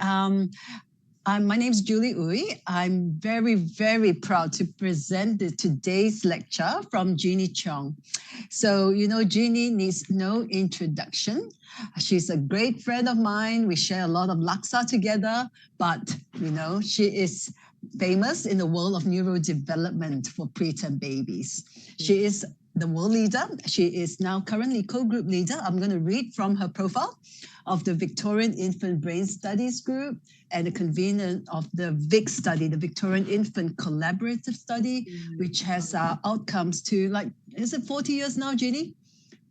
morning. My name is Julie Uy. I'm very, very proud to present today's lecture from Jeanie Cheong. So, you know, Jeanie needs no introduction. She's a great friend of mine. We share a lot of laksa together, but, you know, she is famous in the world of neurodevelopment for preterm babies. She is the world leader. She is now currently co-group leader. I'm going to read from her profile of the Victorian Infant Brain Studies Group and the convener of the VIC study, the Victorian Infant Collaborative Study, which has outcomes to is it 40 years now, Jeanie?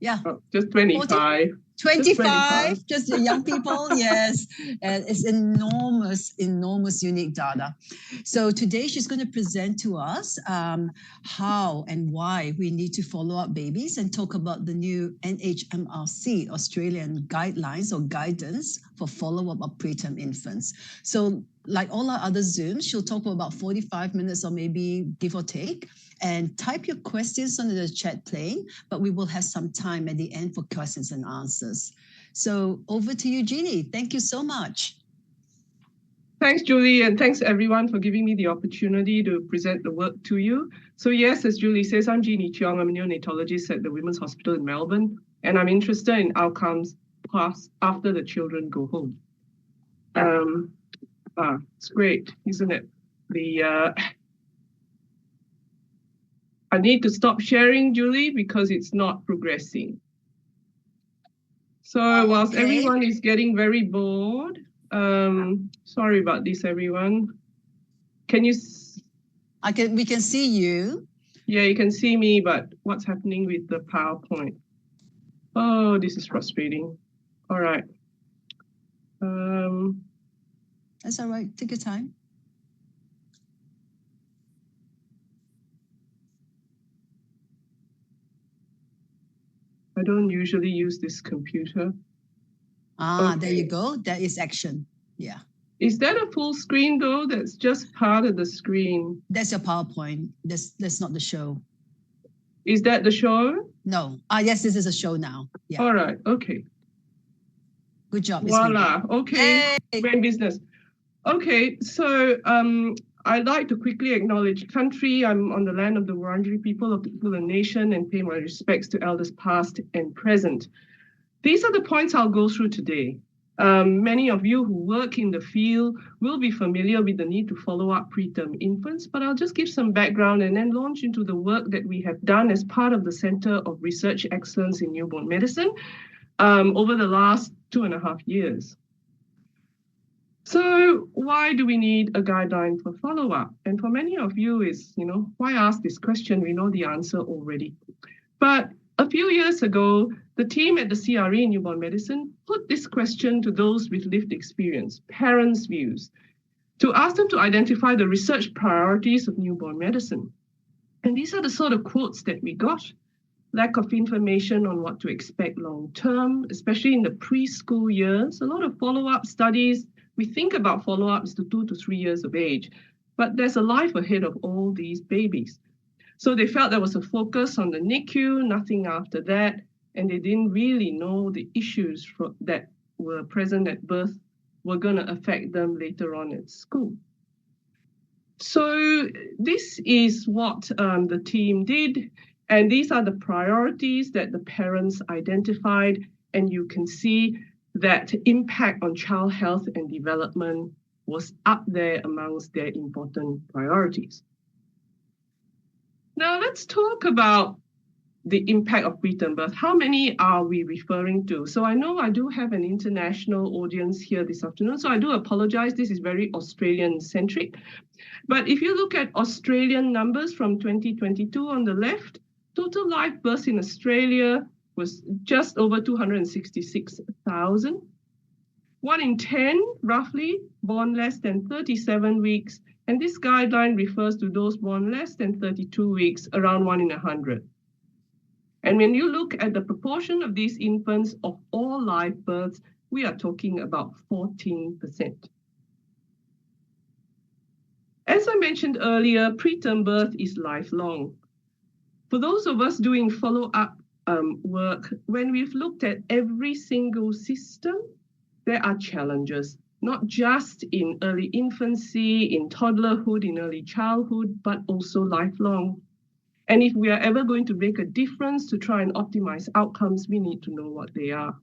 Yeah. Just 25. 40? 25, just the young people, yes. And it's enormous, unique data. So today she's going to present to us how and why we need to follow up babies and talk about the new NHMRC, Australian guidelines or guidance for follow-up of preterm infants. So like all our other Zooms, she'll talk for about 45 minutes or maybe give or take. And type your questions under the chat pane, but we will have some time at the end for questions and answers. So over to you, Jeanie. Thank you so much. Thanks, Julie, and thanks everyone for giving me the opportunity to present the work to you. So yes, as Julie says, I'm Jeanie Cheong. I'm a neonatologist at the Women's Hospital in Melbourne, and I'm interested in outcomes after the children go home. It's great, isn't it? I need to stop sharing, Julie, because it's not progressing. So whilst everyone is getting very bored, sorry about this, everyone. Can you? We can see you. Yeah, you can see me, but what's happening with the PowerPoint? Oh, this is frustrating. All right. That's all right. Take your time. I don't usually use this computer. Okay. There you go. That is action. Yeah. Is that a full screen though? That's just part of the screen. That's your PowerPoint. That's not the show. Is that the show? No. Yes, this is a show now. Yeah. All right. Okay. Good job. Voila. Okay. Great business. Okay. So I'd like to quickly acknowledge country. I'm on the land of the Wurundjeri people of the Kulin Nation and pay my respects to elders past and present. These are the points I'll go through today. Many of you who work in the field will be familiar with the need to follow up preterm infants, but I'll just give some background and then launch into the work that we have done as part of the Center of Research Excellence in Newborn Medicine over the last 2.5 years. So why do we need a guideline for follow-up? And for many of you is, why ask this question? We know the answer already. But a few years ago, the team at the CRE in Newborn Medicine put this question to those with lived experience, parents' views, to ask them to identify the research priorities of newborn medicine. And these are the sort of quotes that we got. Lack of information on what to expect long-term, especially in the preschool years. A lot of follow-up studies. We think about follow-ups to 2 to 3 years of age, but there's a life ahead of all these babies. So they felt there was a focus on the NICU, nothing after that, and they didn't really know the issues that were present at birth were going to affect them later on at school. So this is what the team did, and these are the priorities that the parents identified, and you can see that impact on child health and development was up there amongst their important priorities. Now let's talk about the impact of preterm birth. How many are we referring to? So I know I do have an international audience here this afternoon, so I do apologize. This is very Australian-centric. But if you look at Australian numbers from 2022 on the left, total live births in Australia was just over 266,000. 1 in 10, roughly, born less than 37 weeks. And this guideline refers to those born less than 32 weeks, around 1 in 100. And when you look at the proportion of these infants of all live births, we are talking about 14%. As I mentioned earlier, preterm birth is lifelong. For those of us doing follow-up work, when we've looked at every single system, there are challenges. not just in early infancy, in toddlerhood, in early childhood, but also lifelong. And if we are ever going to make a difference to try and optimize outcomes, we need to know what they are.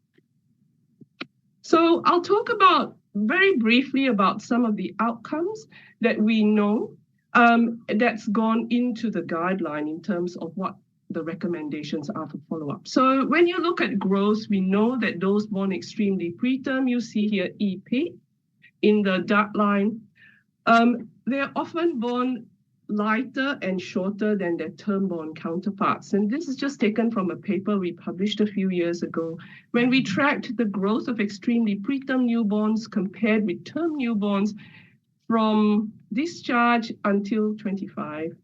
So I'll talk about very briefly about some of the outcomes that we know that's gone into the guideline in terms of what the recommendations are for follow-up. So when you look at growth, we know that those born extremely preterm, you see here EP in the dark line, they're often born lighter and shorter than their term-born counterparts. And this is just taken from a paper we published a few years ago when we tracked the growth of extremely preterm newborns compared with term newborns from discharge until 25.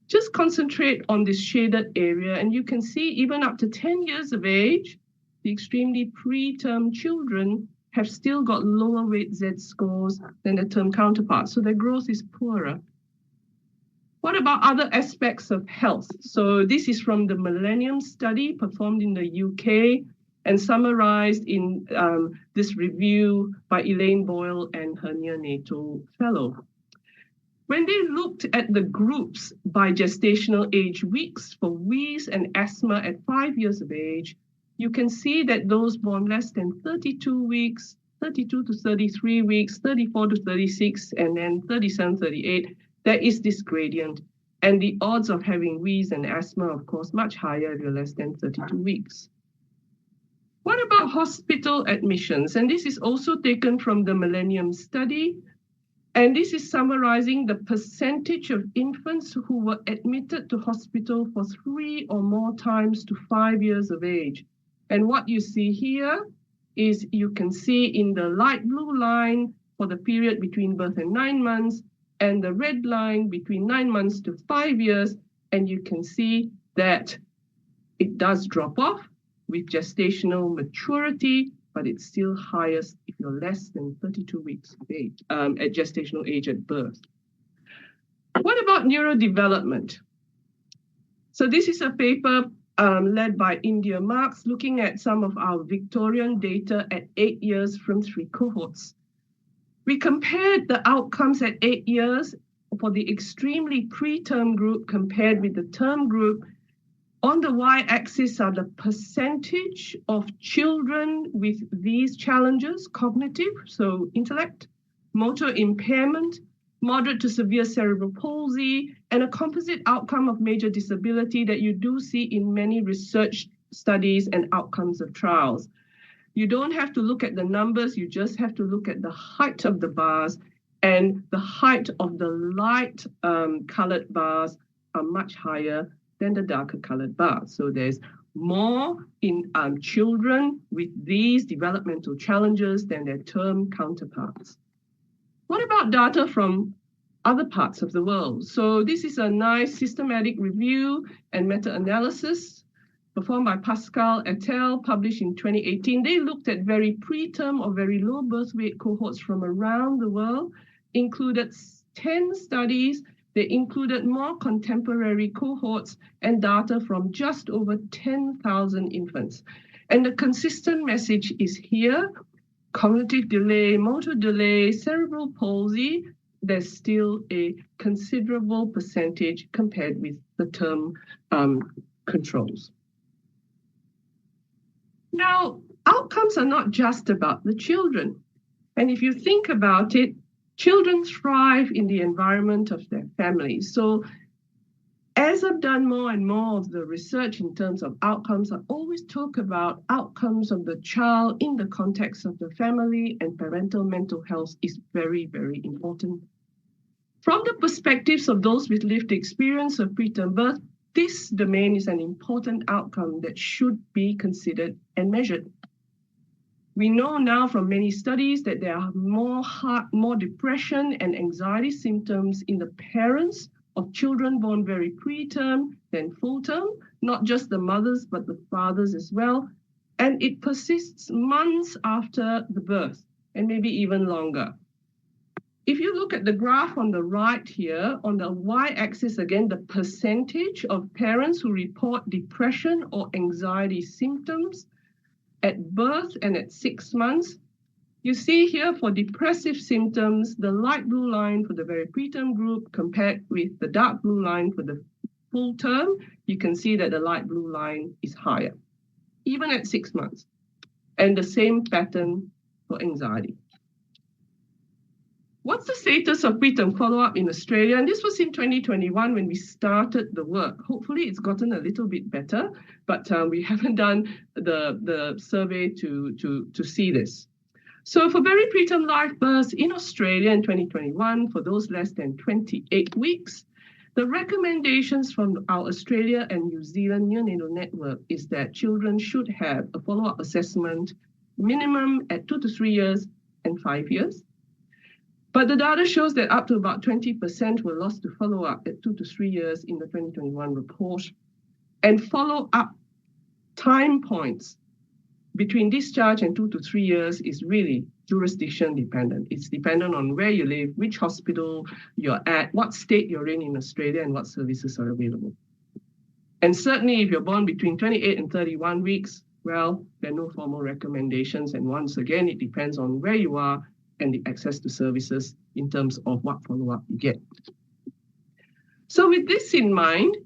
Just concentrate on this shaded area, and you can see even up to 10 years of age, the extremely preterm children have still got lower weight Z scores than their term counterparts, so their growth is poorer. What about other aspects of health? So this is from the Millennium Study performed in the UK and summarized in this review by Elaine Boyle and her neonatal fellow. When they looked at the groups by gestational age weeks for wheeze and asthma at 5 years of age, you can see that those born less than 32 weeks, 32 to 33 weeks, 34 to 36, and then 37, 38, there is this gradient. And the odds of having wheeze and asthma, of course, much higher if you're less than 32 weeks. What about hospital admissions? And this is also taken from the Millennium Study. And this is summarizing the percentage of infants who were admitted to hospital for 3 or more times to 5 years of age. And what you see here is you can see in the light blue line for the period between birth and 9 months, and the red line between 9 months to 5 years, and you can see that it does drop off with gestational maturity, but it's still highest if you're less than 32 weeks of age, at gestational age at birth. What about neurodevelopment? So this is a paper led by Nhmrc looking at some of our Victorian data at 8 years from 3 cohorts. We compared the outcomes at 8 years for the extremely preterm group compared with the term group. On the y-axis are the percentage of children with these challenges, cognitive, so intellect, motor impairment, moderate to severe cerebral palsy, and a composite outcome of major disability that you do see in many research studies and outcomes of trials. You don't have to look at the numbers, you just have to look at the height of the bars, and the height of the light colored bars are much higher than the darker colored bars. So there's more in children with these developmental challenges than their term counterparts. What about data from other parts of the world? So this is a nice systematic review and meta-analysis performed by Pascal et al., published in 2018. They looked at very preterm or very low birth weight cohorts from around the world, included 10 studies. They included more contemporary cohorts and data from just over 10,000 infants. And the consistent message is here: cognitive delay, motor delay, cerebral palsy, there's still a considerable percentage compared with the term controls. Now, outcomes are not just about the children. And if you think about it, children thrive in the environment of their families. So as I've done more and more of the research in terms of outcomes, I always talk about outcomes of the child in the context of the family, and parental mental health is very, very important. From the perspectives of those with lived experience of preterm birth, this domain is an important outcome that should be considered and measured. We know now from many studies that there are more depression and anxiety symptoms in the parents of children born very preterm than full term, not just the mothers, but the fathers as well. And it persists months after the birth, and maybe even longer. If you look at the graph on the right here, on the y-axis again, the percentage of parents who report depression or anxiety symptoms at birth and at 6 months, You see here for depressive symptoms, the light blue line for the very preterm group compared with the dark blue line for the full term, you can see that the light blue line is higher, even at 6 months. And the same pattern for anxiety. What's the status of preterm follow-up in Australia? And this was in 2021 when we started the work. Hopefully it's gotten a little bit better, but we haven't done the survey to see this. So for very preterm live births in Australia in 2021, for those less than 28 weeks, the recommendations from our Australia and New Zealand neonatal network is that children should have a follow-up assessment minimum at 2 to 3 years and 5 years. But the data shows that up to about 20% were lost to follow-up at 2 to 3 years in the 2021 report. And follow-up time points between discharge and 2 to 3 years is really jurisdiction dependent. It's dependent on where you live, which hospital you're at, what state you're in Australia, and what services are available. And certainly if you're born between 28 and 31 weeks, well, there are no formal recommendations. And once again, it depends on where you are and the access to services in terms of what follow-up you get. So with this in mind,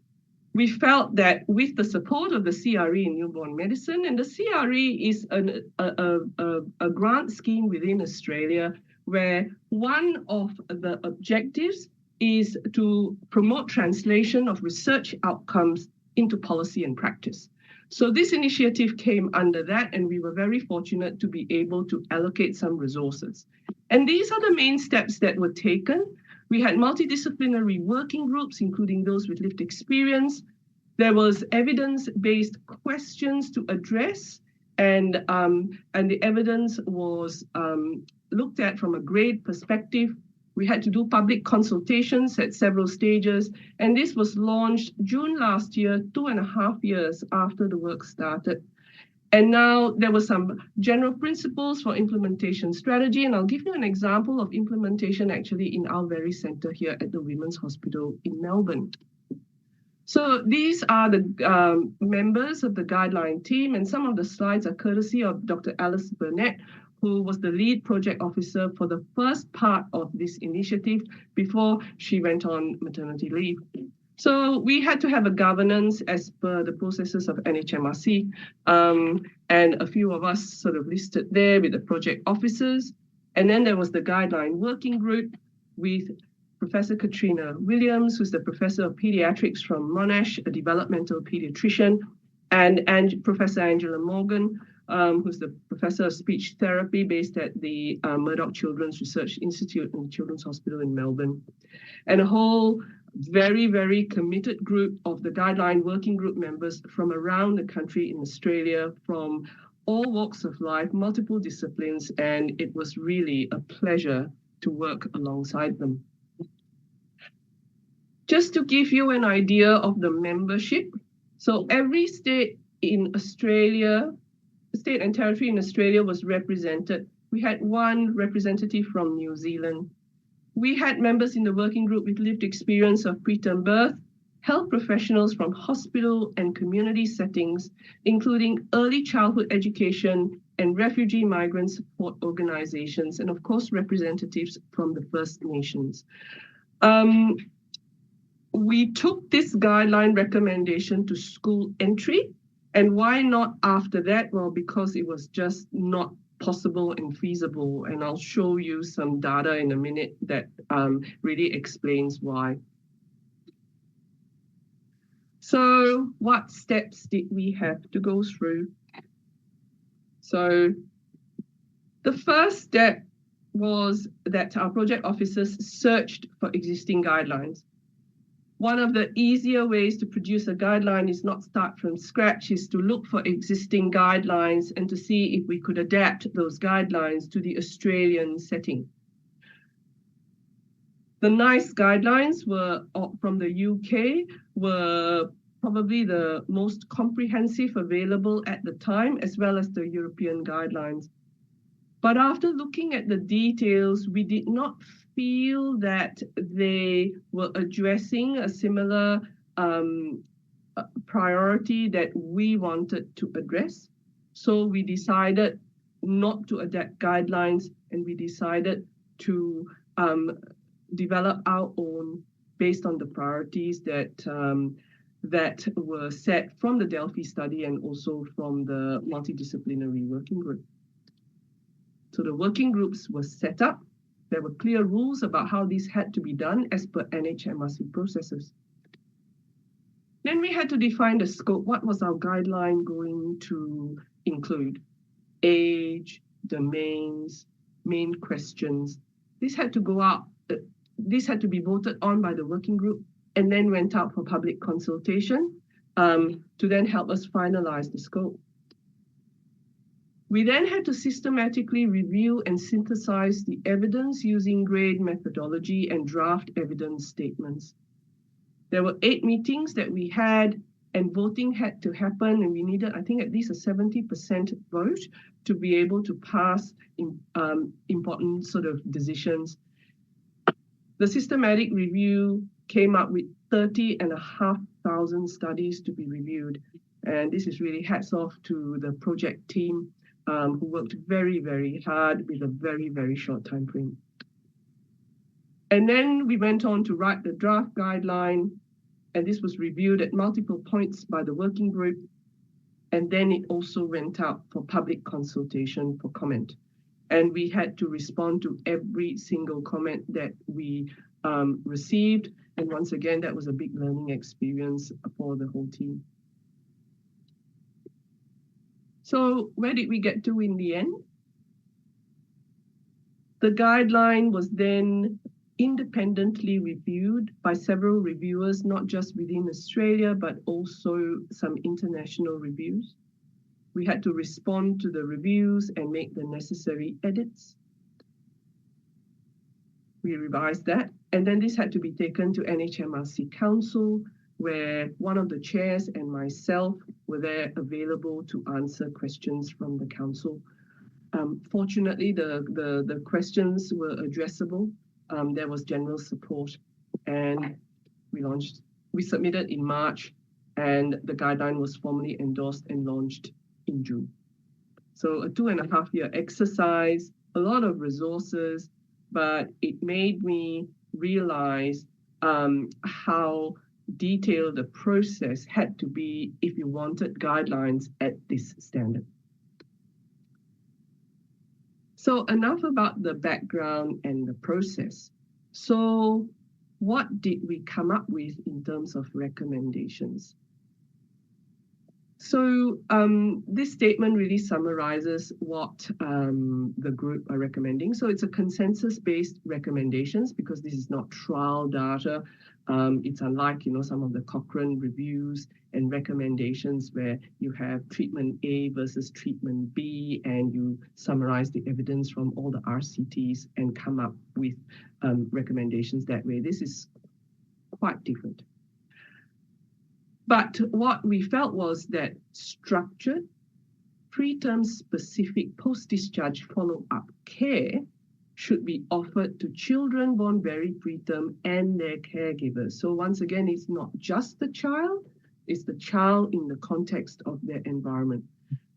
we felt that with the support of the CRE in newborn medicine, and the CRE is a grant scheme within Australia where one of the objectives is to promote translation of research outcomes into policy and practice. So this initiative came under that, and we were very fortunate to be able to allocate some resources. And these are the main steps that were taken. We had multidisciplinary working groups, including those with lived experience. There was evidence-based questions to address, and the evidence was looked at from a grade perspective. We had to do public consultations at several stages, and this was launched June last year, 2.5 years after the work started. And now there were some general principles for implementation strategy, and I'll give you an example of implementation actually in our very center here at the Women's Hospital in Melbourne. So these are the members of the guideline team, and some of the slides are courtesy of Dr. Alice Burnett, who was the lead project officer for the first part of this initiative before she went on maternity leave. So we had to have a governance as per the processes of Nhmrc, and a few of us sort of listed there with the project officers. And then there was the guideline working group with Professor Katrina Williams, who's the professor of pediatrics from Monash, a developmental pediatrician, and Professor Angela Morgan, who's the professor of speech therapy based at the Murdoch Children's Research Institute and Children's Hospital in Melbourne, and a whole very, very committed group of the guideline working group members from around the country in Australia, from all walks of life, multiple disciplines, and it was really a pleasure to work alongside them. Just to give you an idea of the membership, so every state in Australia, state and territory in Australia was represented. We had one representative from New Zealand. We had members in the working group with lived experience of preterm birth, health professionals from hospital and community settings, including early childhood education and refugee migrant support organizations, and of course, representatives from the First Nations. We took this guideline recommendation to school entry. And why not after that? Well, because it was just not possible and feasible. And I'll show you some data in a minute that really explains why. So what steps did we have to go through? So the first step was that our project officers searched for existing guidelines. One of the easier ways to produce a guideline is not start from scratch, is to look for existing guidelines and to see if we could adapt those guidelines to the Australian setting. The NICE guidelines were from the UK, were probably the most comprehensive available at the time, as well as the European guidelines. But after looking at the details, we did not feel that they were addressing a similar priority that we wanted to address. So we decided not to adapt guidelines, and we decided to develop our own based on the priorities that were set from the Delphi study and also from the multidisciplinary working group. So the working groups were set up. There were clear rules about how these had to be done as per NHMRC processes. Then we had to define the scope. What was our guideline going to include? Age, domains, main questions. This had to go out. This had to be voted on by the working group and then went out for public consultation to then help us finalize the scope. We then had to systematically review and synthesize the evidence using grade methodology and draft evidence statements. There were 8 meetings that we had, and voting had to happen, and we needed, I think, at least a 70% vote to be able to pass important sort of decisions. The systematic review came up with 30,500 studies to be reviewed. And this is really hats off to the project team who worked very, very hard with a very, very short time frame. And then we went on to write the draft guideline, and this was reviewed at multiple points by the working group. And then it also went out for public consultation for comment. And we had to respond to every single comment that we received. And once again, that was a big learning experience for the whole team. So where did we get to in the end? The guideline was then independently reviewed by several reviewers, not just within Australia, but also some international reviews. We had to respond to the reviews and make the necessary edits. We revised that. And then this had to be taken to NHMRC Council, where one of the chairs and myself were there available to answer questions from the council. Fortunately, the questions were addressable. There was general support, and we submitted in March, and the guideline was formally endorsed and launched in June. So a 2.5-year exercise, a lot of resources, but it made me realize how detailed the process had to be if you wanted guidelines at this standard. So enough about the background and the process. So what did we come up with in terms of recommendations? So this statement really summarizes what the group are recommending. So it's a consensus-based recommendations because this is not trial data. It's unlike, some of the Cochrane reviews and recommendations where you have treatment A versus treatment B, and you summarize the evidence from all the RCTs and come up with recommendations that way. This is quite different. But what we felt was that structured, preterm specific post-discharge follow-up care should be offered to children born very preterm and their caregivers. So once again, it's not just the child, it's the child in the context of their environment.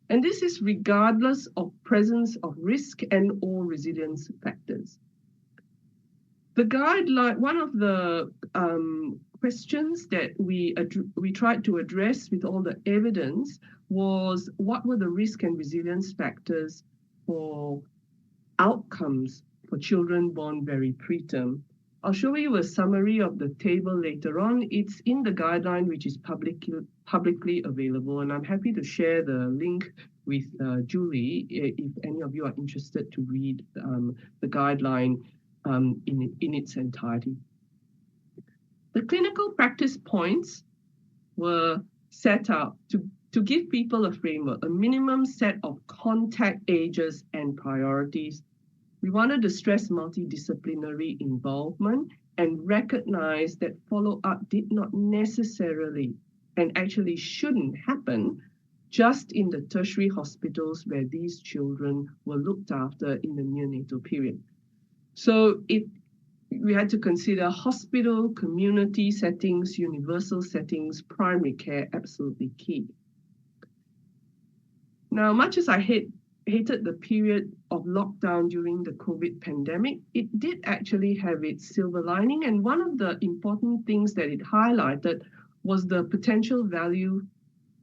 And this is regardless of presence of risk and or resilience factors. The guideline, one of the questions that we tried to address with all the evidence was what were the risk and resilience factors for outcomes for children born very preterm. I'll show you a summary of the table later on. It's in the guideline, which is publicly available, and I'm happy to share the link with Julie if any of you are interested to read the guideline in its entirety. The clinical practice points were set out to give people a framework, a minimum set of contact ages and priorities. We wanted to stress multidisciplinary involvement and recognize that follow-up did not necessarily and actually shouldn't happen just in the tertiary hospitals where these children were looked after in the neonatal period. So we had to consider hospital, community settings, universal settings, primary care, absolutely key. Now, much as I hate hated the period of lockdown during the COVID pandemic, it did actually have its silver lining. And one of the important things that it highlighted was the potential value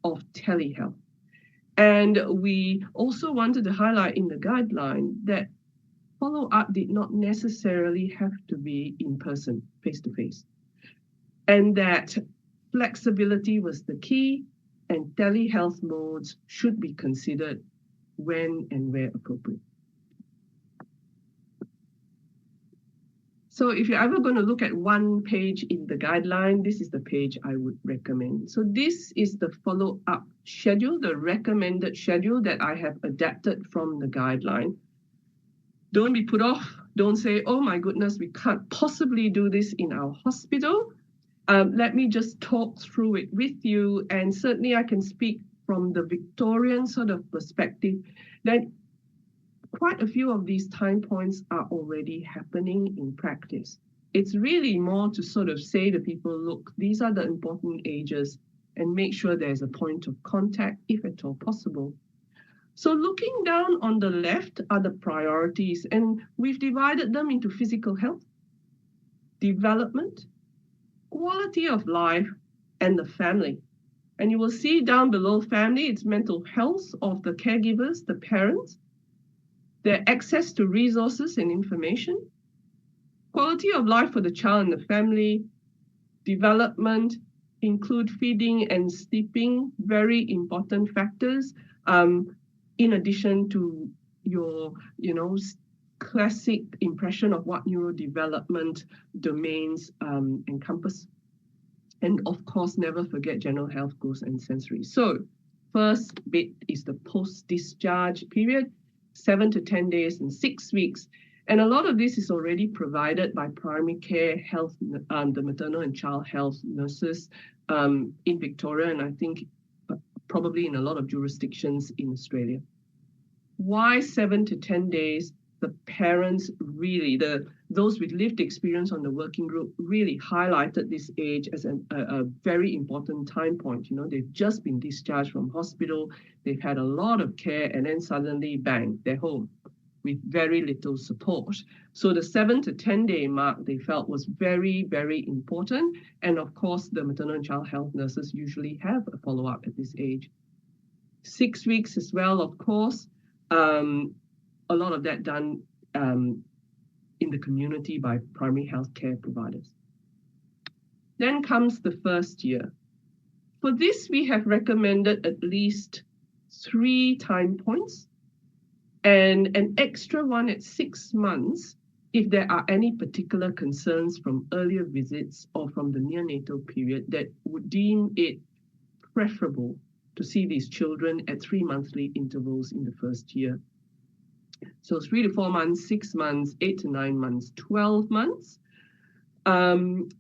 of telehealth. And we also wanted to highlight in the guideline that follow-up did not necessarily have to be in person, face-to-face, and that flexibility was the key, and telehealth modes should be considered when and where appropriate. So if you're ever going to look at one page in the guideline, this is the page I would recommend. So this is the follow-up schedule, the recommended schedule that I have adapted from the guideline. Don't be put off. Don't say, oh my goodness, we can't possibly do this in our hospital. Let me just talk through it with you. And certainly I can speak from the Victorian sort of perspective that quite a few of these time points are already happening in practice. It's really more to sort of say to people, look, these are the important ages, and make sure there's a point of contact if at all possible. So looking down on the left are the priorities, and we've divided them into physical health, development, quality of life, and the family. And you will see down below family, it's mental health of the caregivers, the parents, their access to resources and information, quality of life for the child and the family, development, include feeding and sleeping, very important factors, in addition to your, classic impression of what neurodevelopment domains encompass. And of course, never forget general health goals and sensory. So first bit is the post-discharge period, 7 to 10 days and 6 weeks. And a lot of this is already provided by primary care health, the maternal and child health nurses in Victoria, and I think probably in a lot of jurisdictions in Australia. Why 7 to 10 days? The parents really, those with lived experience on the working group really highlighted this age as a very important time point. They've just been discharged from hospital, they've had a lot of care, and then suddenly, bang, they're home with very little support. So the 7 to 10 day mark they felt was very, very important. And of course, the maternal and child health nurses usually have a follow-up at this age. 6 weeks as well, of course. A lot of that done in the community by primary health care providers. Then comes the first year. For this, we have recommended at least 3 time points and an extra one at 6 months if there are any particular concerns from earlier visits or from the neonatal period that would deem it preferable to see these children at 3 monthly intervals in the first year. So 3 to 4 months, 6 months, 8 to 9 months, 12 months. And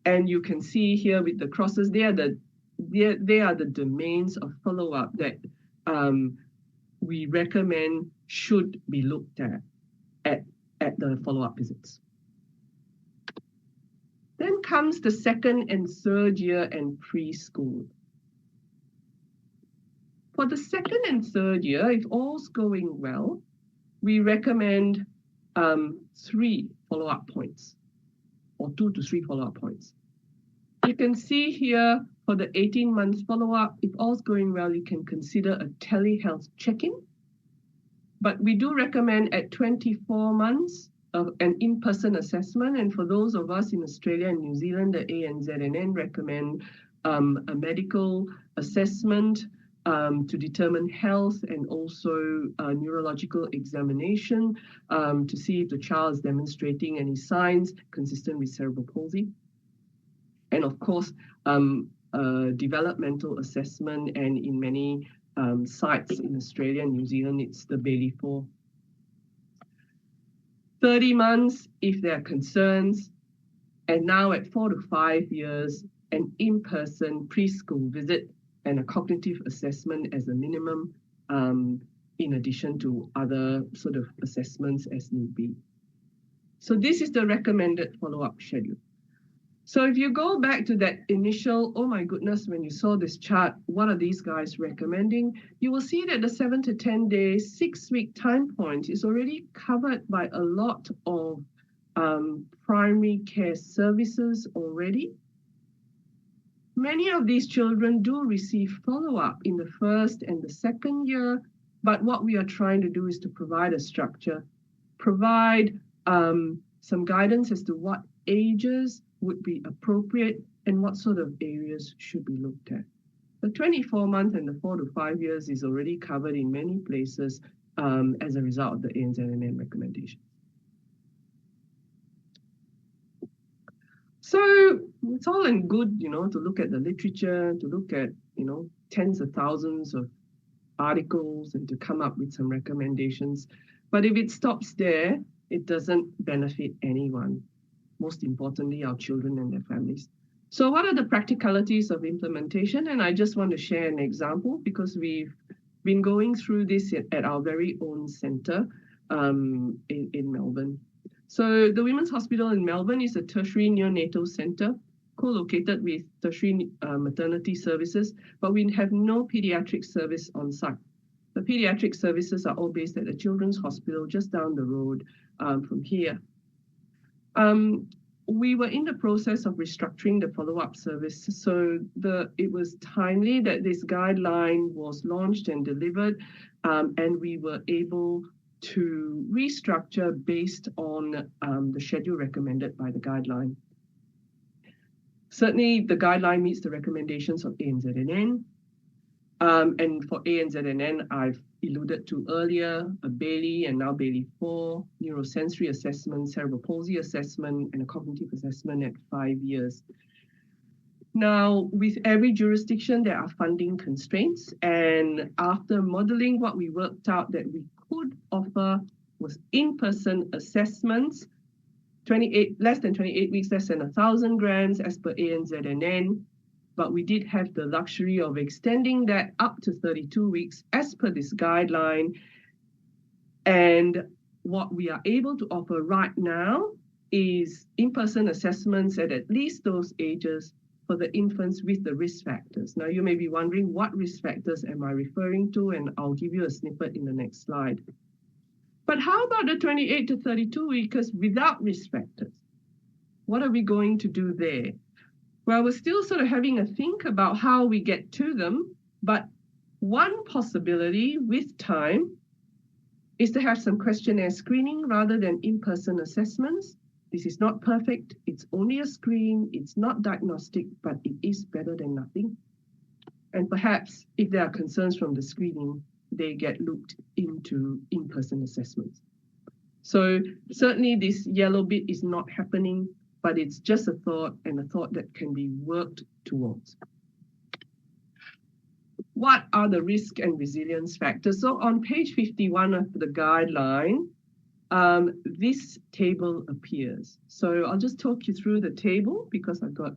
you can see here with the crosses, they are the domains of follow-up that we recommend should be looked at the follow-up visits. Then comes the 2nd and 3rd year and preschool. For the 2nd and 3rd year, if all's going well, we recommend 3 follow-up points, or 2 to 3 follow-up points. You can see here for the 18 months follow-up, if all's going well, you can consider a telehealth check-in. But we do recommend at 24 months an in-person assessment. And for those of us in Australia and New Zealand, the ANZNN recommend a medical assessment to determine health and also neurological examination to see if the child is demonstrating any signs consistent with cerebral palsy. And of course, developmental assessment, and in many sites in Australia and New Zealand, it's the Bailey-4. 30 months if there are concerns, and now at 4 to 5 years, an in-person preschool visit and a cognitive assessment as a minimum, in addition to other sort of assessments as need be. So this is the recommended follow-up schedule. So if you go back to that initial, oh my goodness, when you saw this chart, what are these guys recommending? You will see that the 7 to 10 days, 6-week time point is already covered by a lot of primary care services already. Many of these children do receive follow-up in the first and the second year, but what we are trying to do is to provide a structure, provide some guidance as to what ages would be appropriate and what sort of areas should be looked at. The 24-month and the 4 to 5 years is already covered in many places as a result of the ANZNN recommendation. So it's all in good, to look at the literature, to look at, tens of thousands of articles and to come up with some recommendations. But if it stops there, it doesn't benefit anyone. Most importantly, our children and their families. So what are the practicalities of implementation? And I just want to share an example because we've been going through this at our very own center in Melbourne. So the Women's Hospital in Melbourne is a tertiary neonatal center co-located with tertiary maternity services, but we have no pediatric service on site. The pediatric services are all based at the Children's Hospital just down the road from here. We were in the process of restructuring the follow-up service, so it was timely that this guideline was launched and delivered, and we were able to restructure based on the schedule recommended by the guideline. Certainly, the guideline meets the recommendations of ANZNN. And for ANZNN, I've alluded to earlier, a Bailey and now Bailey 4, neurosensory assessment, cerebral palsy assessment, and a cognitive assessment at 5 years. Now, with every jurisdiction, there are funding constraints. And after modeling, what we worked out that we could offer was in-person assessments, less than 28 weeks, less than 1,000 grams as per ANZNN. But we did have the luxury of extending that up to 32 weeks as per this guideline. And what we are able to offer right now is in-person assessments at least those ages for the infants with the risk factors. Now, you may be wondering, what risk factors am I referring to? And I'll give you a snippet in the next slide. But how about the 28 to 32 weekers without risk factors? What are we going to do there? Well, we're still sort of having a think about how we get to them, but one possibility with time is to have some questionnaire screening rather than in-person assessments. This is not perfect, it's only a screen, it's not diagnostic, but it is better than nothing. And perhaps if there are concerns from the screening, they get looked into in-person assessments. So certainly this yellow bit is not happening, but it's just a thought and a thought that can be worked towards. What are the risk and resilience factors? So on page 51 of the guideline, this table appears. So I'll just talk you through the table because I've got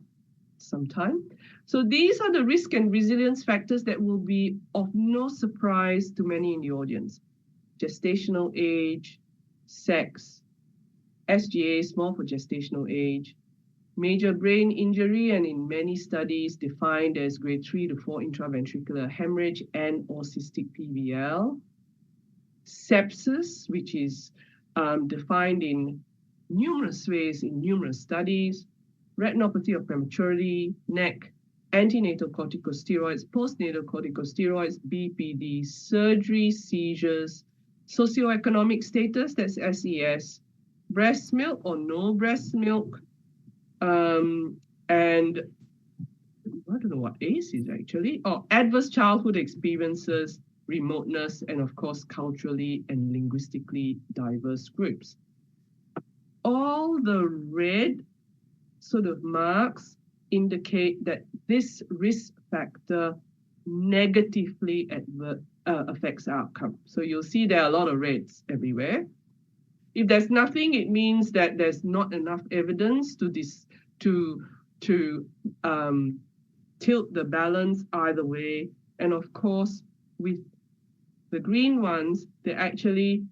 some time. So these are the risk and resilience factors that will be of no surprise to many in the audience. Gestational age, sex, SGA, small for gestational age, major brain injury, and in many studies defined as grade 3 to 4 intraventricular hemorrhage and or cystic PVL, sepsis, which is defined in numerous ways in numerous studies, retinopathy of prematurity, NEC, antenatal corticosteroids, postnatal corticosteroids, BPD, surgery, seizures, socioeconomic status, that's SES, breast milk or no breast milk, and I don't know what ACE is actually, or adverse childhood experiences, remoteness, and of course, culturally and linguistically diverse groups. All the red sort of marks indicate that this risk factor negatively affects outcome. So you'll see there are a lot of reds everywhere. If there's nothing, it means that there's not enough evidence to tilt the balance either way. And of course, with the green ones, they actually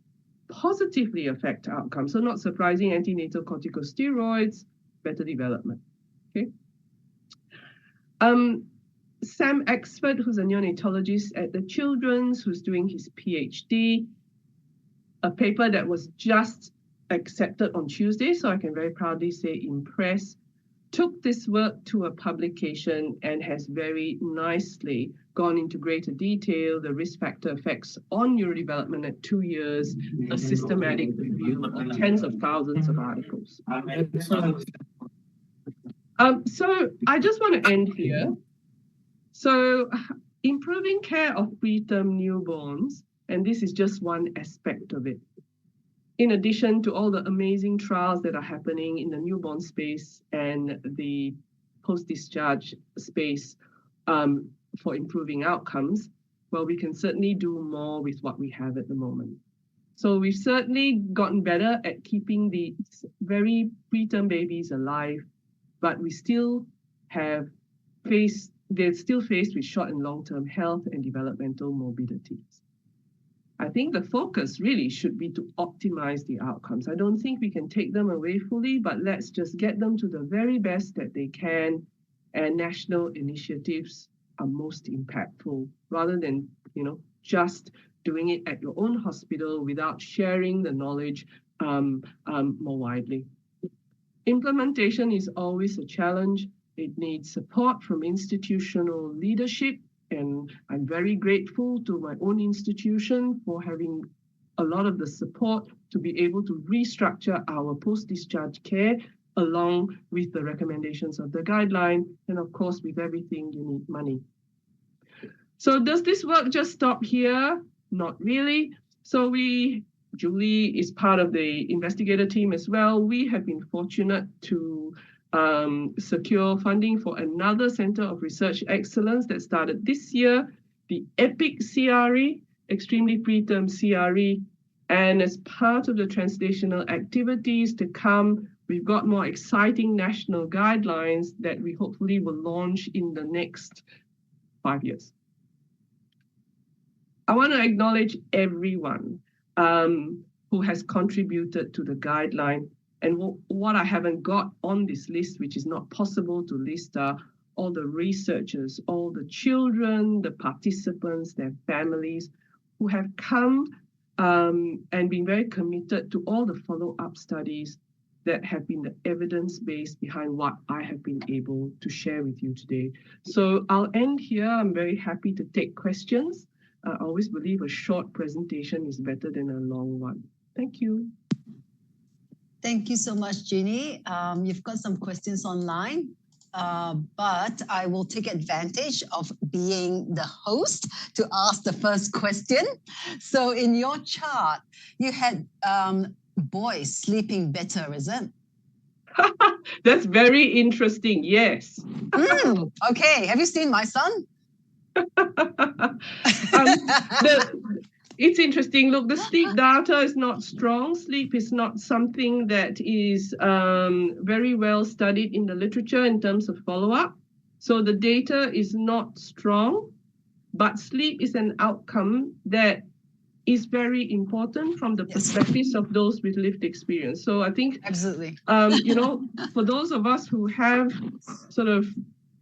positively affect outcomes. So not surprising, antenatal corticosteroids, better development. Okay. Sam Exford, who's a neonatologist at the Children's, who's doing his PhD, a paper that was just accepted on Tuesday, so I can very proudly say impressed, took this work to a publication and has very nicely gone into greater detail, the risk factor effects on neurodevelopment at 2 years, a systematic review of tens of thousands of articles. So I just want to end here. So improving care of preterm newborns, and this is just one aspect of it. In addition to all the amazing trials that are happening in the newborn space and the post-discharge space for improving outcomes, well, we can certainly do more with what we have at the moment. So we've certainly gotten better at keeping these very preterm babies alive, but we still have they're still faced with short and long-term health and developmental morbidities. I think the focus really should be to optimize the outcomes. I don't think we can take them away fully, but let's just get them to the very best that they can, and national initiatives are most impactful rather than, just doing it at your own hospital without sharing the knowledge more widely. Implementation is always a challenge. It needs support from institutional leadership, and I'm very grateful to my own institution for having a lot of the support to be able to restructure our post-discharge care along with the recommendations of the guideline. And of course, with everything, you need money. So does this work just stop here? Not really. So Julie is part of the investigator team as well. We have been fortunate to secure funding for another Center of Research Excellence that started this year, the EPIC CRE, Extremely Preterm CRE. And as part of the translational activities to come, we've got more exciting national guidelines that we hopefully will launch in the next 5 years. I want to acknowledge everyone who has contributed to the guideline. And what I haven't got on this list, which is not possible to list, are all the researchers, all the children, the participants, their families who have come and been very committed to all the follow-up studies that have been the evidence base behind what I have been able to share with you today. So I'll end here. I'm very happy to take questions. I always believe a short presentation is better than a long one. Thank you. Thank you so much, Jeanie. You've got some questions online, but I will take advantage of being the host to ask the first question. So in your chart, you had boys sleeping better, is it? That's very interesting, yes. Okay, have you seen my son? It's interesting. Look, the sleep data is not strong. Sleep is not something that is very well studied in the literature in terms of follow-up. So the data is not strong, but sleep is an outcome that is very important from the perspectives of those with lived experience. So I think, absolutely, for those of us who have sort of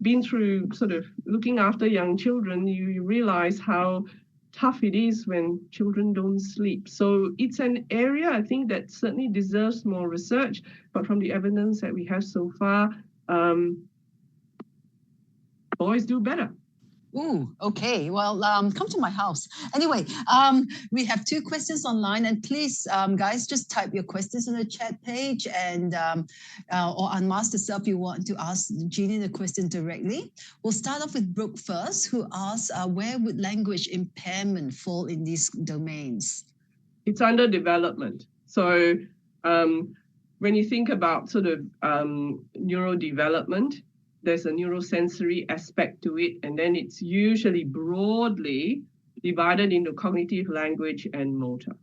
been through sort of looking after young children, you realize how tough it is when children don't sleep. So it's an area I think that certainly deserves more research, but from the evidence that we have so far, boys do better. Ooh, okay. Well, come to my house. Anyway, we have 2 questions online, and please, guys, just type your questions on the chat page, and or unmask yourself if you want to ask Jeanie the question directly. We'll start off with Brooke first, who asks, where would language impairment fall in these domains? It's under development. So when you think about sort of neurodevelopment, there's a neurosensory aspect to it, and then it's usually broadly divided into cognitive, language, and motor.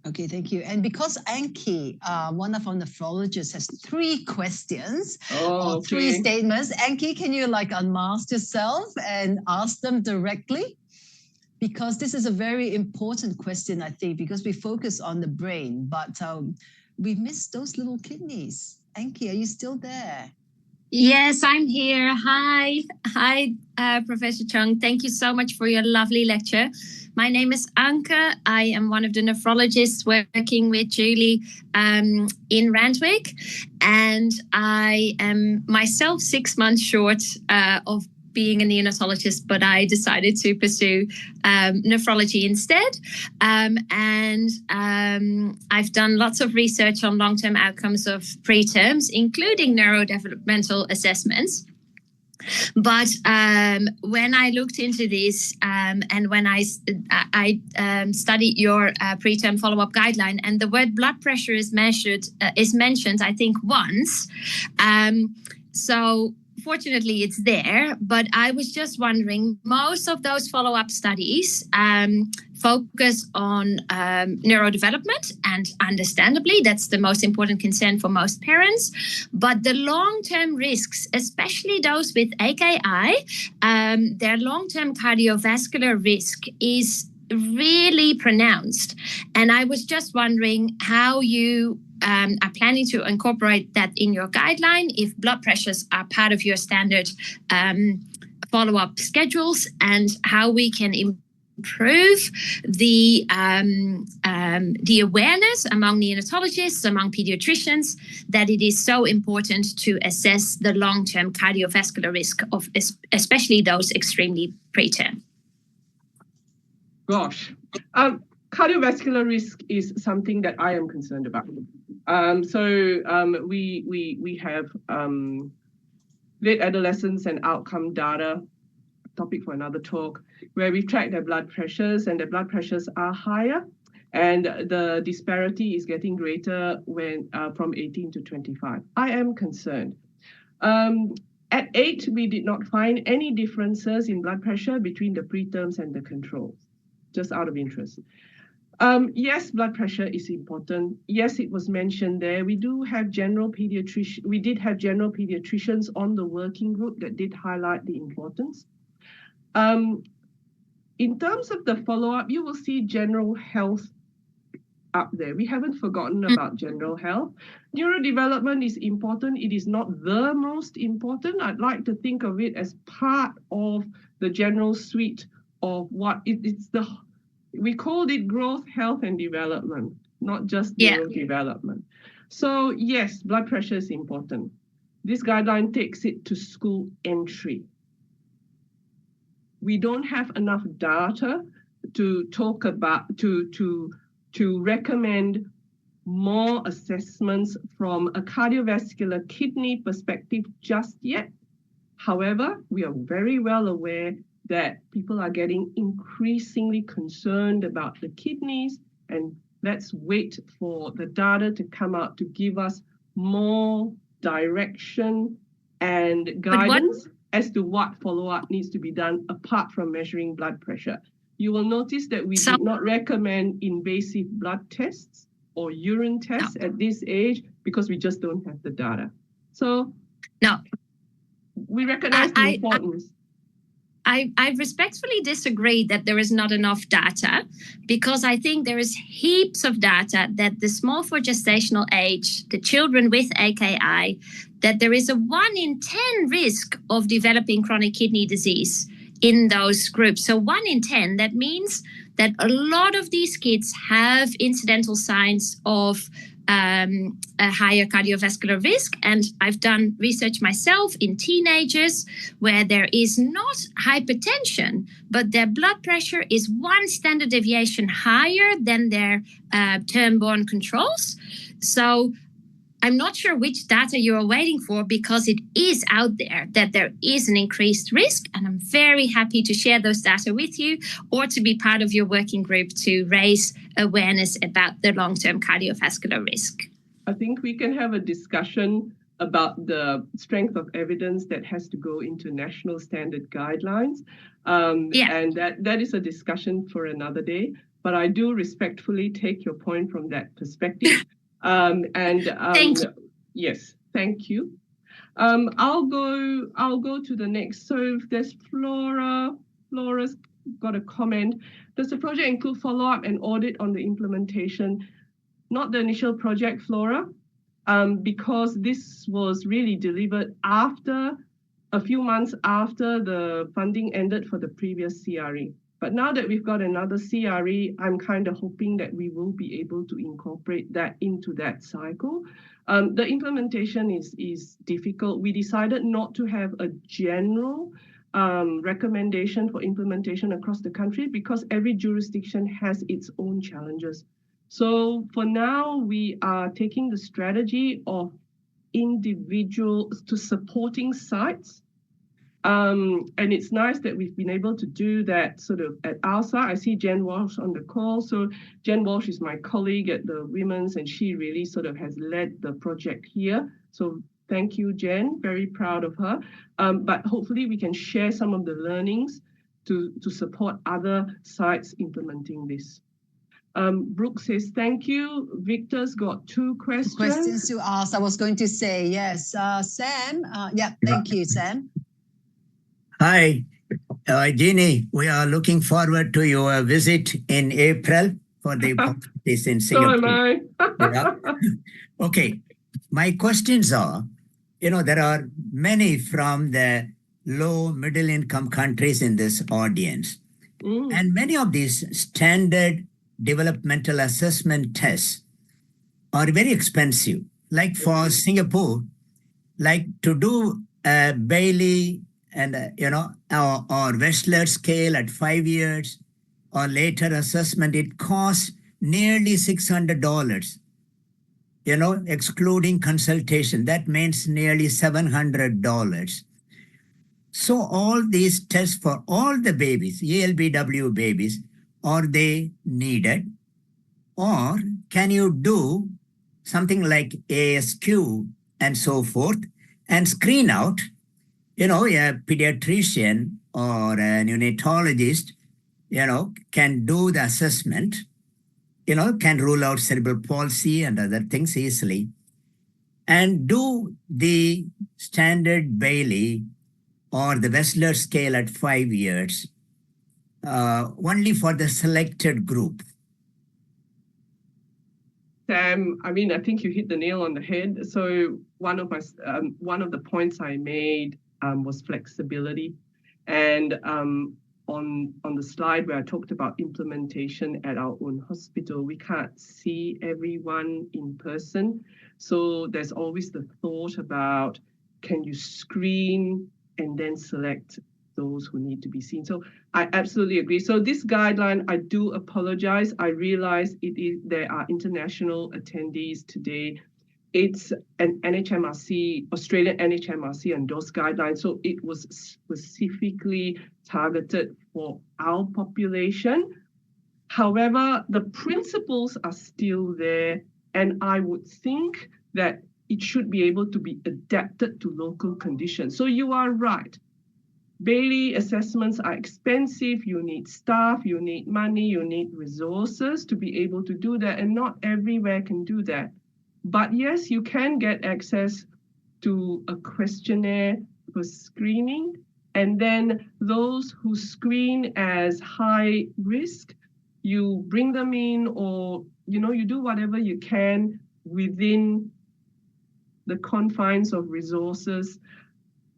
Okay, thank you. And because Anki, one of our nephrologists, has 3 questions or 3 statements, Anki, can you unmask yourself and ask them directly? Because this is a very important question, I think, because we focus on the brain, but we missed those little kidneys. Anki, are you still there? Yes, I'm here. Hi, Professor Cheong. Thank you so much for your lovely lecture. My name is Anke. I am one of the nephrologists working with Julie in Randwick, and I am myself 6 months short of being a neonatologist, but I decided to pursue nephrology instead. I've done lots of research on long-term outcomes of preterms, including neurodevelopmental assessments. But when I looked into this and when I studied your preterm follow-up guideline, and the word blood pressure is mentioned, I think once. So fortunately, it's there. But I was just wondering, most of those follow-up studies focus on neurodevelopment, and understandably, that's the most important concern for most parents. But the long-term risks, especially those with AKI, their long-term cardiovascular risk is really pronounced. And I was just wondering how you are planning to incorporate that in your guideline, if blood pressures are part of your standard follow-up schedules, and how we can improve the awareness among neonatologists, among pediatricians, that it is so important to assess the long-term cardiovascular risk of especially those extremely preterm. Gosh, cardiovascular risk is something that I am concerned about. We have late adolescents and outcome data, topic for another talk, where we track their blood pressures, and their blood pressures are higher, and the disparity is getting greater when from 18 to 25. I am concerned. At 8, we did not find any differences in blood pressure between the preterms and the controls, just out of interest. Yes, blood pressure is important. Yes, it was mentioned there. We did have general pediatricians on the working group that did highlight the importance. In terms of the follow-up, you will see general health up there. We haven't forgotten about general health. Neurodevelopment is important. It is not the most important. I'd like to think of it as part of the general suite of what we called it growth, health, and development, not just neurodevelopment. So yes, blood pressure is important. This guideline takes it to school entry. We don't have enough data to talk about, to recommend more assessments from a cardiovascular kidney perspective just yet. However, we are very well aware that people are getting increasingly concerned about the kidneys, and let's wait for the data to come out to give us more direction and guidance as to what follow-up needs to be done apart from measuring blood pressure. You will notice that we do not recommend invasive blood tests or urine tests at this age because we just don't have the data. So we recognize the importance. I respectfully disagree that there is not enough data, because I think there is heaps of data that the small for gestational age, the children with AKI, that there is a 1 in 10 risk of developing chronic kidney disease in those groups. So 1 in 10, that means that a lot of these kids have incidental signs of a higher cardiovascular risk. And I've done research myself in teenagers where there is not hypertension, but their blood pressure is 1 standard deviation higher than their term-born controls. So I'm not sure which data you're waiting for, because it is out there that there is an increased risk, and I'm very happy to share those data with you, or to be part of your working group to raise awareness about the long-term cardiovascular risk. I think we can have a discussion about the strength of evidence that has to go into national standard guidelines. And that is a discussion for another day, but I do respectfully take your point from that perspective. Thank you. Yes, thank you. I'll go to the next. So if there's Flora's got a comment. Does the project include follow-up and audit on the implementation? Not the initial project, Flora. because this was really delivered after a few months after the funding ended for the previous CRE. But now that we've got another CRE, I'm kind of hoping that we will be able to incorporate that into that cycle. The implementation is difficult. We decided not to have a general recommendation for implementation across the country because every jurisdiction has its own challenges. So for now, we are taking the strategy of individuals to supporting sites. And it's nice that we've been able to do that sort of at our side. I see Jen Walsh on the call. So Jen Walsh is my colleague at the Women's, and she really sort of has led the project here. So thank you, Jen. Very proud of her. But hopefully we can share some of the learnings to support other sites implementing this. Brooke says, thank you. Victor's got two questions. Questions to ask. I was going to say, yes. Sam, thank you, Sam. Hi, Jeanie. We are looking forward to your visit in April for the this in Singapore. So am I. Okay, my questions are, there are many from the low middle income countries in this audience. And many of these standard developmental assessment tests are very expensive. Like for Singapore, like to do a Bailey and, or Wechsler scale at 5 years or later assessment, it costs nearly $600, excluding consultation. That means nearly $700. So all these tests for all the babies, ELBW babies, are they needed? Or can you do something like ASQ and so forth and screen out, a pediatrician or a neonatologist, can do the assessment, can rule out cerebral palsy and other things easily, and do the standard Bailey or the Wechsler scale at 5 years, only for the selected group. Sam, I think you hit the nail on the head. So one of the points I made was flexibility, and on the slide where I talked about implementation at our own hospital, we can't see everyone in person. So there's always the thought about, can you screen and then select those who need to be seen? So I absolutely agree. So this guideline, I do apologize. I realize there are international attendees today. It's an NHMRC, Australian NHMRC endorsed guideline. So it was specifically targeted for our population. However, the principles are still there. And I would think that it should be able to be adapted to local conditions. So you are right. Bailey assessments are expensive. You need staff, you need money, you need resources to be able to do that. And not everywhere can do that. But yes, you can get access to a questionnaire for screening. And then those who screen as high risk, you bring them in, or you do whatever you can within the confines of resources.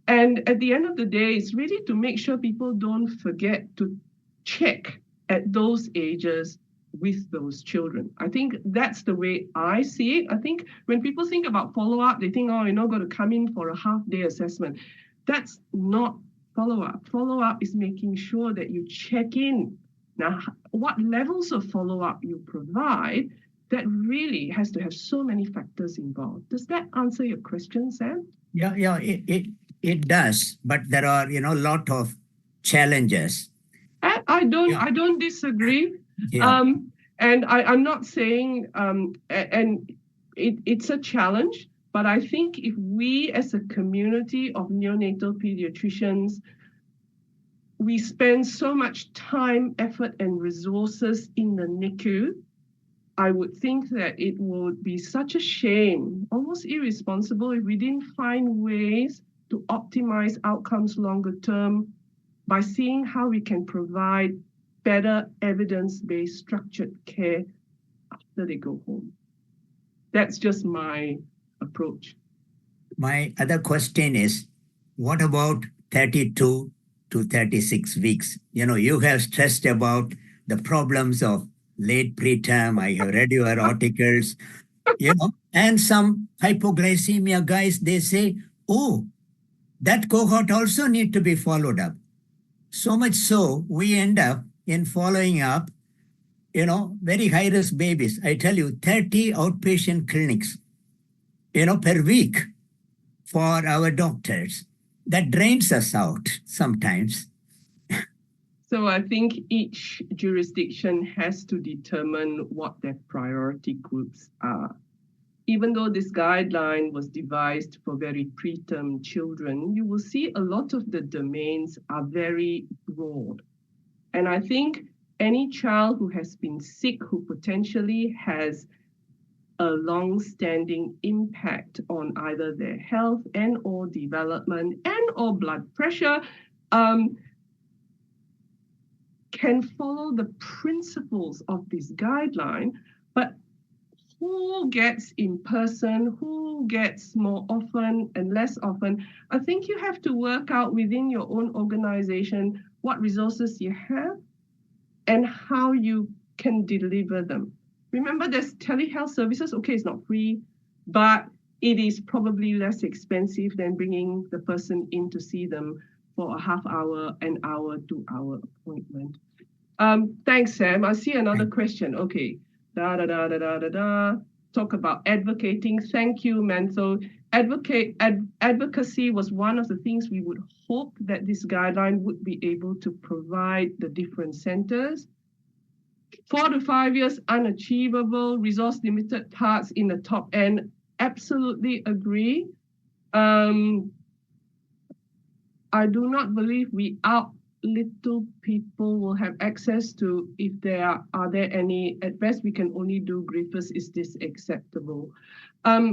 And at the end of the day, it's really to make sure people don't forget to check at those ages with those children. I think that's the way I see it. I think when people think about follow-up, they think, you're not going to come in for a half-day assessment. That's not follow-up. Follow-up is making sure that you check in. Now, what levels of follow-up you provide, that really has to have so many factors involved. Does that answer your question, Sam? Yeah, it does, but there are, a lot of challenges. I don't disagree. Yeah. And I'm not saying, and it's a challenge, but I think if we as a community of neonatal pediatricians, we spend so much time, effort, and resources in the NICU, I would think that it would be such a shame, almost irresponsible, if we didn't find ways to optimize outcomes longer term by seeing how we can provide better evidence-based structured care after they go home. That's just my approach. My other question is, what about 32 to 36 weeks? You know, you have stressed about the problems of late preterm. I have read your articles, you know, and some hypoglycemia guys, they say, oh, that cohort also need to be followed up. So much so, we end up in following up, you know, very high-risk babies. I tell you, 30 outpatient clinics, you know, per week for our doctors. That drains us out sometimes. So I think each jurisdiction has to determine what their priority groups are. Even though this guideline was devised for very preterm children, you will see a lot of the domains are very broad. And I think any child who has been sick, who potentially has a long-standing impact on either their health and or development and or blood pressure, can follow the principles of this guideline, but who gets in person, who gets more often and less often, I think you have to work out within your own organization what resources you have and how you can deliver them. Remember, there's telehealth services. Okay, it's not free, but it is probably less expensive than bringing the person in to see them for a half hour, an hour, 2 hour appointment. Thanks, Sam. I see another question. Okay. Talk about advocating. Thank you, Mantho. Advocacy was one of the things we would hope that this guideline would be able to provide the different centers. 4 to 5 years, unachievable, resource limited parts in the top end. Absolutely agree. I do not believe we little people will have access to, if there are there any, at best we can only do Griffiths. Is this acceptable?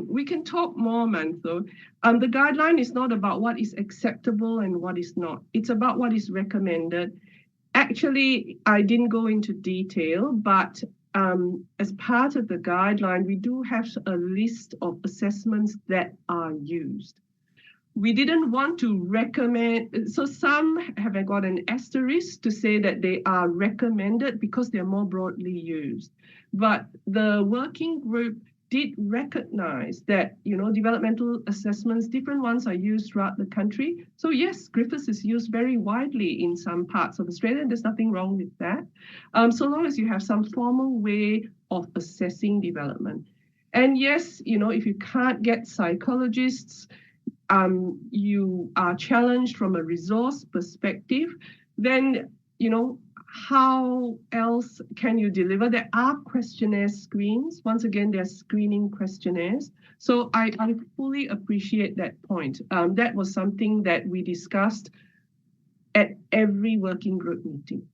We can talk more, Mantho. The guideline is not about what is acceptable and what is not. It's about what is recommended. Actually, I didn't go into detail, but as part of the guideline, we do have a list of assessments that are used. We didn't want to recommend, so some have got an asterisk to say that they are recommended because they're more broadly used. But the working group did recognize that, you know, developmental assessments, different ones are used throughout the country. So yes, Griffiths is used very widely in some parts of Australia, and there's nothing wrong with that. So long as you have some formal way of assessing development. And yes, you know, if you can't get psychologists, you are challenged from a resource perspective, then, you know, how else can you deliver? There are questionnaire screens. Once again, there are screening questionnaires. So I fully appreciate that point. That was something that we discussed at every working group meeting.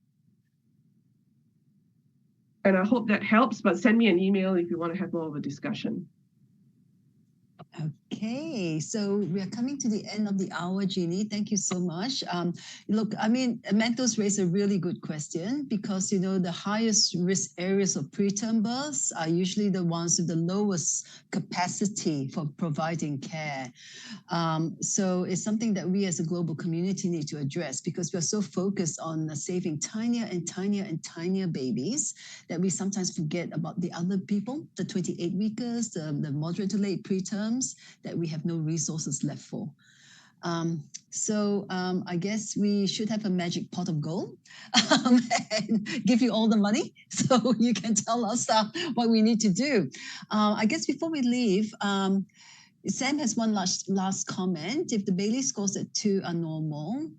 And I hope that helps, but send me an email if you want to have more of a discussion. Okay, so we are coming to the end of the hour, Jeanie. Thank you so much. Look, I mean, Mantho's raised a really good question because, you know, the highest risk areas of preterm births are usually the ones with the lowest capacity for providing care. So it's something that we as a global community need to address because we're so focused on saving tinier and tinier and tinier babies that we sometimes forget about the other people, the 28-weekers, the moderate to late preterms, that we have no resources left for. I guess we should have a magic pot of gold and give you all the money so you can tell us what we need to do. I guess before we leave, Sam has one last comment. If the Bailey scores at 2 are normal,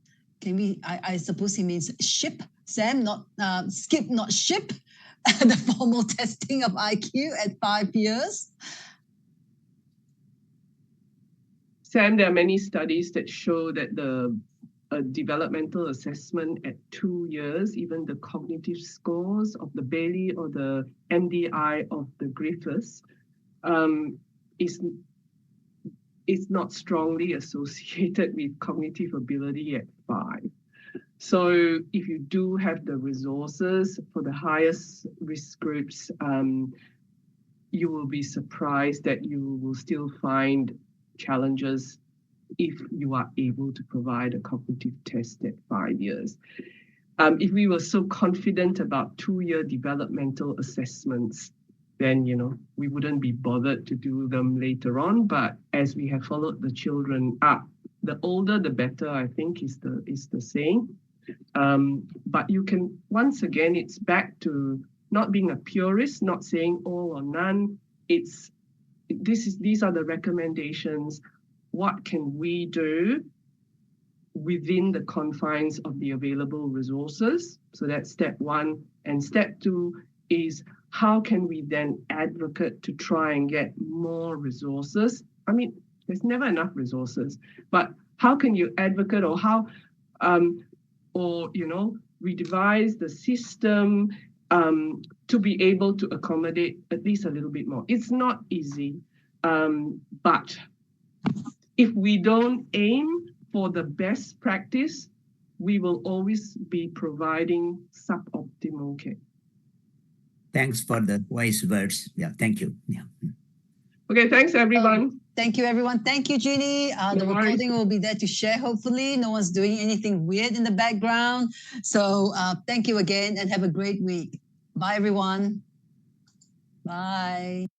can we, I suppose he means ship, Sam, not skip, not ship, the formal testing of IQ at 5 years? Sam, there are many studies that show that the developmental assessment at 2 years, even the cognitive scores of the Bailey or the MDI of the Griffiths, is not strongly associated with cognitive ability at 5. So if you do have the resources for the highest risk groups, you will be surprised that you will still find challenges if you are able to provide a cognitive test at 5 years. If we were so confident about 2-year developmental assessments, then, we wouldn't be bothered to do them later on. But as we have followed the children up, the older, the better, I think is the saying. But you can, once again, it's back to not being a purist, not saying all or none. These are the recommendations. What can we do within the confines of the available resources? So that's step 1. And step 2 is how can we then advocate to try and get more resources? I mean, there's never enough resources, but how can you advocate, or how, we devise the system to be able to accommodate at least a little bit more. It's not easy, but if we don't aim for the best practice, we will always be providing suboptimal care. Thanks for the wise words. Yeah, thank you. Yeah. Okay, thanks everyone. Thank you, everyone. Thank you, Jeanie. The recording will be there to share, hopefully. No one's doing anything weird in the background. So thank you again and have a great week. Bye, everyone. Bye.